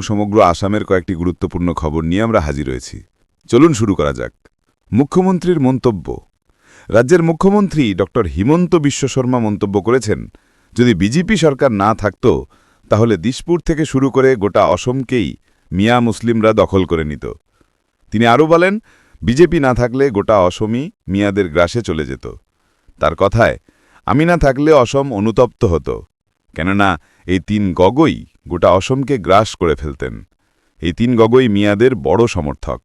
সমগ্র আসামের কয়েকটি গুরুত্বপূর্ণ খবর নিয়ে আমরা হাজির হয়েছি। চলুন শুরু করা যাক। মুখ্যমন্ত্রীর মন্তব্য। রাজ্যের মুখ্যমন্ত্রী ড হিমন্ত বিশ্ব শর্মা মন্তব্য করেছেন, যদি বিজেপি সরকার না থাকত তাহলে দিশপুর থেকে শুরু করে গোটা অসমকেই মিয়া মুসলিমরা দখল করে নিত। তিনি আরও বলেন, বিজেপি না থাকলে গোটা অসমই মিয়াদের গ্রাসে চলে যেত। তার কথায়, আমি না থাকলে অসম অনুতপ্ত হতো, কেননা এই তিন গগৈ গোটা অসমকে গ্রাস করে ফেলতেন। এই তিন গগৈ মিয়াদের বড় সমর্থক,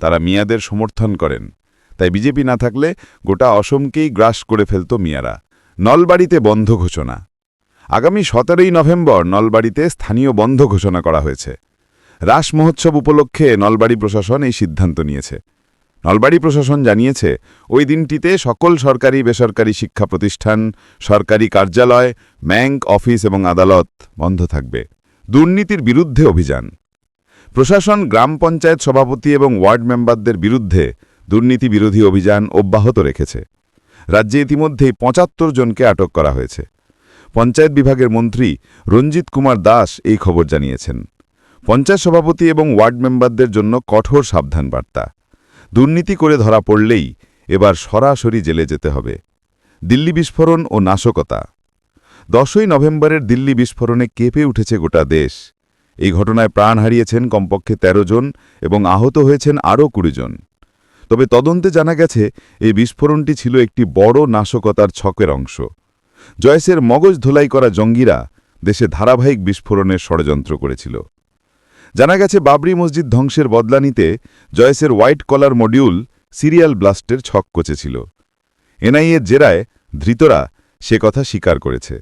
তারা মিয়াদের সমর্থন করেন, তাই বিজেপি না থাকলে গোটা অসমকেই গ্রাস করে ফেলত মিয়ারা। নলবাড়িতে বন্ধ ঘোষণা। আগামী 17ই নভেম্বর নলবাড়িতে স্থানীয় বন্ধ ঘোষণা করা হয়েছে। রাস মহোৎসব উপলক্ষে নলবাড়ি প্রশাসন এই সিদ্ধান্ত নিয়েছে। নলবাড়ি প্রশাসন জানিয়েছে, ওই দিনটিতে সকল সরকারি বেসরকারি শিক্ষা প্রতিষ্ঠান, সরকারি কার্যালয়, ব্যাংক, অফিস এবং আদালত বন্ধ থাকবে। দুর্নীতির বিরুদ্ধে অভিযান। প্রশাসন গ্রাম পঞ্চায়েত সভাপতি এবং ওয়ার্ড মেম্বারদের বিরুদ্ধে দুর্নীতি বিরোধী অভিযান অব্যাহত রেখেছে। রাজ্যে ইতিমধ্যেই ৭৫ জনকে আটক করা হয়েছে। পঞ্চায়েত বিভাগের মন্ত্রী রঞ্জিত কুমার দাস এই খবর জানিয়েছেন। পঞ্চায়েত সভাপতি এবং ওয়ার্ড মেম্বারদের জন্য কঠোর সাবধান বার্তা। দুর্নীতি করে ধরা পড়লেই এবার সরাসরি জেলে যেতে হবে। দিল্লি বিস্ফোরণ ও নাশকতা। 10ই নভেম্বরের দিল্লি বিস্ফোরণে কেঁপে উঠেছে গোটা দেশ। এই ঘটনায় প্রাণ হারিয়েছেন কমপক্ষে ১৩ জন এবং আহত হয়েছেন আরও ২০ জন। তবে তদন্তে জানা গেছে, এই বিস্ফোরণটি ছিল একটি বড় নাশকতার ছকের অংশ। জয়েসের মগজ ধোলাই করা জঙ্গিরা দেশে ধারাবাহিক বিস্ফোরণের ষড়যন্ত্র করেছিল। জানা গেছে, বাবরি মসজিদ ধ্বংসের বদলা নিতে জয়েসের হোয়াইট কলার মডিউল সিরিয়াল ব্লাস্টের ছক কচেছিল। এনআইএর জেরায় ধৃতরা সে কথা স্বীকার করেছে।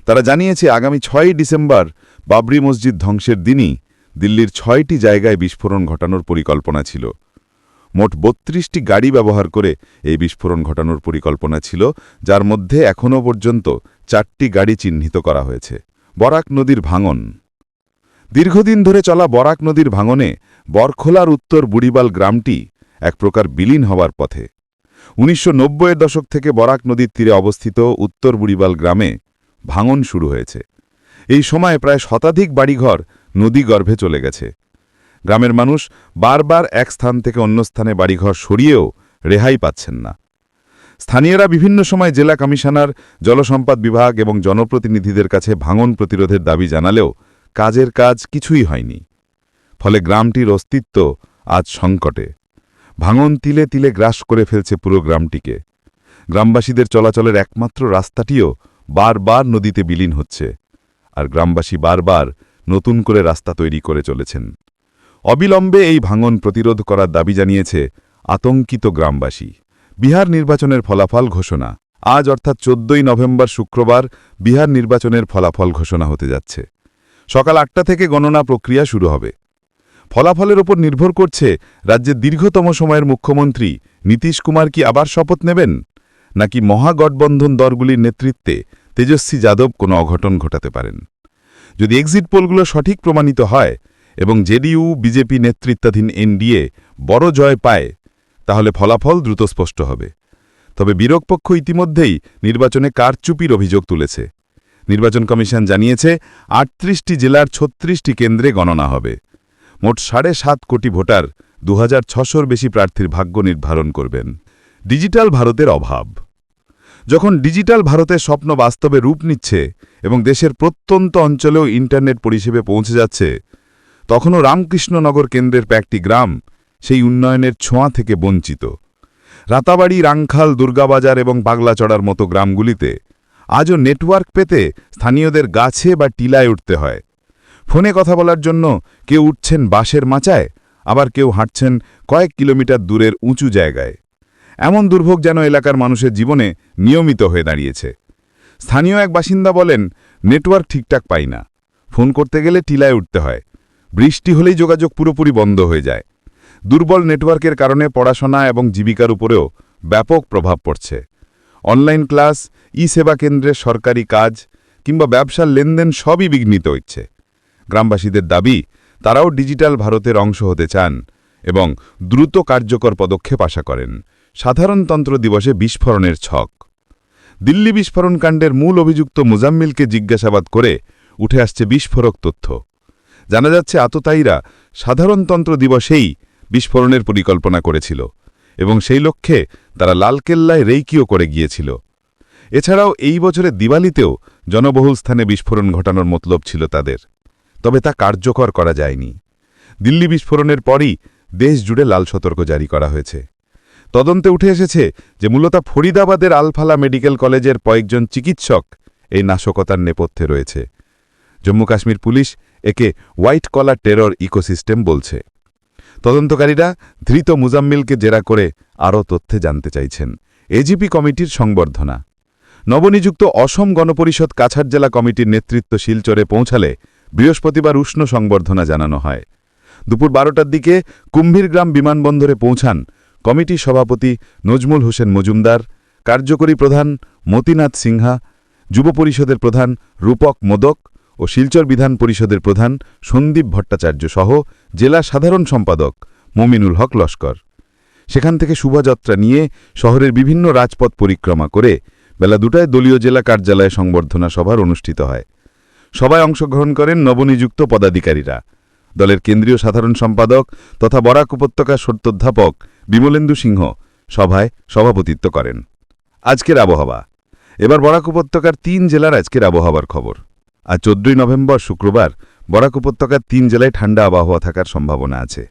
তারা জানিয়েছে, আগামী ৬ই ডিসেম্বর বাবরি মসজিদ ধ্বংসের দিনই দিল্লির ৬টি জায়গায় বিস্ফোরণ ঘটানোর পরিকল্পনা ছিল। মোট ৩২টি গাড়ি ব্যবহার করে এই বিস্ফোরণ ঘটানোর পরিকল্পনা ছিল, যার মধ্যে এখনও পর্যন্ত ৪টি গাড়ি চিহ্নিত করা হয়েছে। বরাক নদীর ভাঙন। দীর্ঘদিন ধরে চলা বরাক নদীর ভাঙনে বরখোলার উত্তর বুড়িবাল গ্রামটি এক প্রকার বিলীন হওয়ার পথে। ১৯৯০-এর দশক থেকে বরাক নদীর তীরে অবস্থিত উত্তর বুড়িবাল গ্রামে ভাঙন শুরু হয়েছে। এই সময়ে প্রায় শতাধিক বাড়িঘর নদীগর্ভে চলে গেছে। গ্রামের মানুষ বারবার এক স্থান থেকে অন্য স্থানে বাড়িঘর সরিয়েও রেহাই পাচ্ছেন না। স্থানীয়রা বিভিন্ন সময় জেলা কমিশনার, জলসম্পদ বিভাগ এবং জনপ্রতিনিধিদের কাছে ভাঙন প্রতিরোধের দাবি জানালেও কাজের কাজ কিছুই হয়নি। ফলে গ্রামটির অস্তিত্ব আজ সংকটে। ভাঙন তিলে তিলে গ্রাস করে ফেলছে পুরো গ্রামটিকে। গ্রামবাসীদের চলাচলের একমাত্র রাস্তাটিও বারবার নদীতে বিলীন হচ্ছে, আর গ্রামবাসী বারবার নতুন করে রাস্তা তৈরি করে চলেছেন। অবিলম্বে এই ভাঙন প্রতিরোধ করার দাবি জানিয়েছে আতঙ্কিত গ্রামবাসী। বিহার নির্বাচনের ফলাফল ঘোষণা। আজ অর্থাৎ 14ই নভেম্বর শুক্রবার বিহার নির্বাচনের ফলাফল ঘোষণা হতে যাচ্ছে। সকাল ৮টা থেকে গণনা প্রক্রিয়া শুরু হবে। ফলাফলের ওপর নির্ভর করছে রাজ্যের দীর্ঘতম সময়ের মুখ্যমন্ত্রী নীতিশ কুমার কি আবার শপথ নেবেন, নাকি মহাগঠবন্ধন দলগুলির নেতৃত্বে তেজস্বী যাদব কোনো অঘটন ঘটাতে পারেন। যদি এক্সিট পোলগুলো সঠিক প্রমাণিত হয় এবং জেডিইউ বিজেপি নেতৃত্বাধীন এনডিএ বড় জয় পায়, তাহলে ফলাফল দ্রুত স্পষ্ট হবে। তবে বিরোধপক্ষ ইতিমধ্যেই নির্বাচনে কারচুপির অভিযোগ তুলেছে। নির্বাচন কমিশন জানিয়েছে, ৩৮টি জেলার ৩৬টি কেন্দ্রে গণনা হবে। মোট ৭.৫ কোটি ভোটার ২৬০০-র বেশি প্রার্থীর ভাগ্য নির্ধারণ করবেন। ডিজিটাল ভারতের অভাব। যখন ডিজিটাল ভারতের স্বপ্ন বাস্তবে রূপ নিচ্ছে এবং দেশের প্রত্যন্ত অঞ্চলেও ইন্টারনেট পরিষেবা পৌঁছে যাচ্ছে, তখনও রামকৃষ্ণনগর কেন্দ্রের কয়েকটি গ্রাম সেই উন্নয়নের ছোঁয়া থেকে বঞ্চিত। রাতাবাড়ি, রাংখাল, দুর্গাবাজার এবং পাগলাচড়ার মতো গ্রামগুলিতে আজও নেটওয়ার্ক পেতে স্থানীয়দের গাছে বা টিলায় উঠতে হয়। ফোনে কথা বলার জন্য কেউ উঠছেন বাঁশের মাচায়, আবার কেউ হাঁটছেন কয়েক কিলোমিটার দূরের উঁচু জায়গায়। এমন দুর্ভোগ যেন এলাকার মানুষের জীবনে নিয়মিত হয়ে দাঁড়িয়েছে। স্থানীয় এক বাসিন্দা বলেন, নেটওয়ার্ক ঠিকঠাক পাই না, ফোন করতে গেলে টিলায় উঠতে হয়, বৃষ্টি হলেই যোগাযোগ পুরোপুরি বন্ধ হয়ে যায়। দুর্বল নেটওয়ার্কের কারণে পড়াশোনা এবং জীবিকার উপরেও ব্যাপক প্রভাব পড়ছে। অনলাইন ক্লাস, ই-সেবা কেন্দ্রের সরকারি কাজ কিংবা ব্যবসার লেনদেন সবই বিঘ্নিত হচ্ছে। গ্রামবাসীদের দাবি, তারাও ডিজিটাল ভারতের অংশ হতে চান এবং দ্রুত কার্যকর পদক্ষেপ আশা করেন। সাধারণতন্ত্র দিবসে বিস্ফোরণের ছক। দিল্লি বিস্ফোরণকাণ্ডের মূল অভিযুক্ত মুজাম্মিলকে জিজ্ঞাসাবাদ করে উঠে আসছে বিস্ফোরক তথ্য। জানা যাচ্ছে আততায়ীরা সাধারণতন্ত্র দিবসেই বিস্ফোরণের পরিকল্পনা করেছিল এবং সেই লক্ষ্যে তারা লালকেল্লায় রেইকিও করে গিয়েছিল। এছাড়াও এই বছরের দিওয়ালিতেও জনবহুল স্থানে বিস্ফোরণ ঘটানোর মতলব ছিল তাদের, তবে তা কার্যকর করা যায়নি। দিল্লি বিস্ফোরণের পরই দেশ জুড়ে লাল সতর্ক জারি করা হয়েছে। তদন্তে উঠে এসেছে যে মূলত ফরিদাবাদের আলফালা মেডিকেল কলেজের কয়েকজন চিকিৎসক এই নাশকতার নেপথ্যে রয়েছে। জম্মু কাশ্মীর পুলিশ একে হোয়াইট কলার টেরর ইকোসিস্টেম বলছে। তদন্তকারীরা ধৃত মুজাম্মিলকে জেরা করে আরও তথ্যে জানতে চাইছেন। এজিপি কমিটির সংবর্ধনা। নবনিযুক্ত অসম গণপরিষদ কাছাড় জেলা কমিটির নেতৃত্ব শিলচরে পৌঁছালে বৃহস্পতিবার উষ্ণ সংবর্ধনা জানানো হয়। দুপুর 12টার দিকে কুম্ভীরগ্রাম বিমানবন্দরে পৌঁছান কমিটির সভাপতি নজমুল হোসেন মজুমদার, কার্যকরী প্রধান মতিনাথ সিনহা, যুব পরিষদের প্রধান রূপক মোদক ও শিলচর বিধান পরিষদের প্রধান সন্দীপ ভট্টাচার্য সহ জেলা সাধারণ সম্পাদক মমিনুল হক লস্কর। সেখান থেকে শোভাযাত্রা নিয়ে শহরের বিভিন্ন রাজপথ পরিক্রমা করে বেলা 2টায় দলীয় জেলা কার্যালয়ে সংবর্ধনা সভার অনুষ্ঠিত হয়। সভায় অংশগ্রহণ করেন নবনিযুক্ত পদাধিকারীরা। দলের কেন্দ্রীয় সাধারণ সম্পাদক তথা বরাক উপত্যকার সত্যোধ্যাপক বিমলেন্দু সিংহ সভায় সভাপতিত্ব করেন। আজকের আবহাওয়া। এবার বরাক উপত্যকার 3 জেলার আজকের আবহাওয়ার খবর। আজ 14 নভেম্বর শুক্রবার বরাক উপত্যকার 3 জেলায় ঠান্ডা আবহাওয়া থাকার সম্ভাবনা আছে।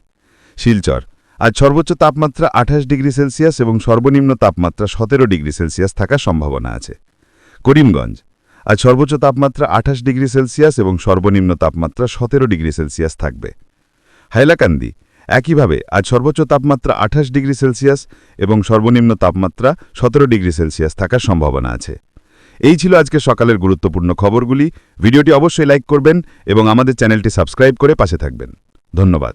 শিলচর আজ সর্বোচ্চ তাপমাত্রা 28 ডিগ্রি সেলসিয়াস এবং সর্বনিম্ন তাপমাত্রা 17 ডিগ্রি সেলসিয়াস থাকার সম্ভাবনা আছে। করিমগঞ্জ আজ সর্বোচ্চ তাপমাত্রা 28 ডিগ্রি সেলসিয়াস এবং সর্বনিম্ন তাপমাত্রা 17 ডিগ্রি সেলসিয়াস থাকবে। হাইলাকান্দি একইভাবে আজ সর্বোচ্চ তাপমাত্রা 28 ডিগ্রি সেলসিয়াস এবং সর্বনিম্ন তাপমাত্রা 17 ডিগ্রি সেলসিয়াস থাকার সম্ভাবনা আছে। এই ছিল আজকের সকালের গুরুত্বপূর্ণ খবরগুলি। ভিডিওটি অবশ্যই লাইক করবেন এবং আমাদের চ্যানেলটি সাবস্ক্রাইব করে পাশে থাকবেন। ধন্যবাদ।